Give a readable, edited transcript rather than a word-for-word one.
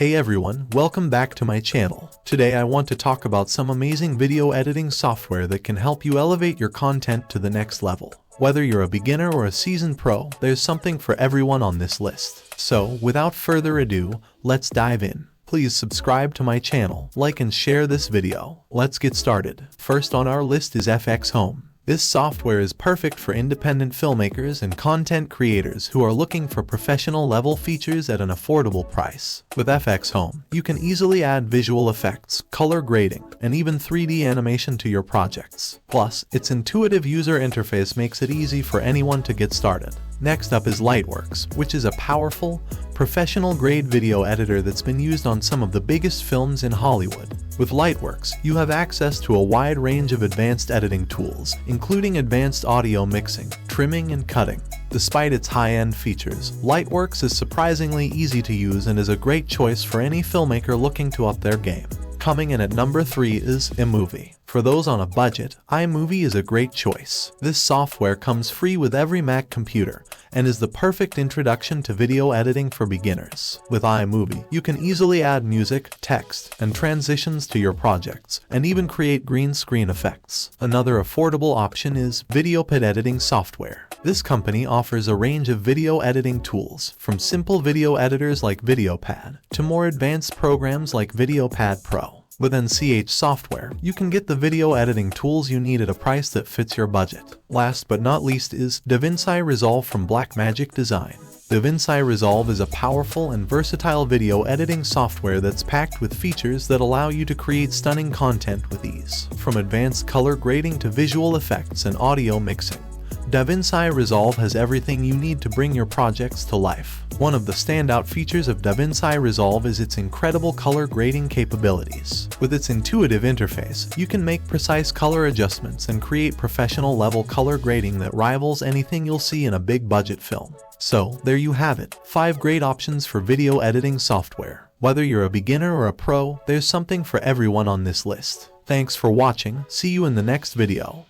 Hey everyone, welcome back to my channel. Today I want to talk about some amazing video editing software that can help you elevate your content to the next level. Whether you're a beginner or a seasoned pro, there's something for everyone on this list. So, without further ado, let's dive in. Please subscribe to my channel, like and share this video. Let's get started. First on our list is FX Home. This software is perfect for independent filmmakers and content creators who are looking for professional-level features at an affordable price. With FX Home, you can easily add visual effects, color grading, and even 3D animation to your projects. Plus, its intuitive user interface makes it easy for anyone to get started. Next up is Lightworks, which is a powerful, professional-grade video editor that's been used on some of the biggest films in Hollywood. With Lightworks, you have access to a wide range of advanced editing tools, including advanced audio mixing, trimming, and cutting. Despite its high-end features, Lightworks is surprisingly easy to use and is a great choice for any filmmaker looking to up their game. Coming in at number 3 is iMovie. For those on a budget, iMovie is a great choice. This software comes free with every Mac computer and is the perfect introduction to video editing for beginners. With iMovie, you can easily add music, text, and transitions to your projects, and even create green screen effects. Another affordable option is VideoPad editing software. This company offers a range of video editing tools, from simple video editors like VideoPad to more advanced programs like VideoPad Pro. With NCH software, you can get the video editing tools you need at a price that fits your budget. Last but not least is DaVinci Resolve from Blackmagic Design. DaVinci Resolve is a powerful and versatile video editing software that's packed with features that allow you to create stunning content with ease. From advanced color grading to visual effects and audio mixing, DaVinci Resolve has everything you need to bring your projects to life. One of the standout features of DaVinci Resolve is its incredible color grading capabilities. With its intuitive interface, you can make precise color adjustments and create professional-level color grading that rivals anything you'll see in a big-budget film. So, there you have it, 5 great options for video editing software. Whether you're a beginner or a pro, there's something for everyone on this list. Thanks for watching, see you in the next video.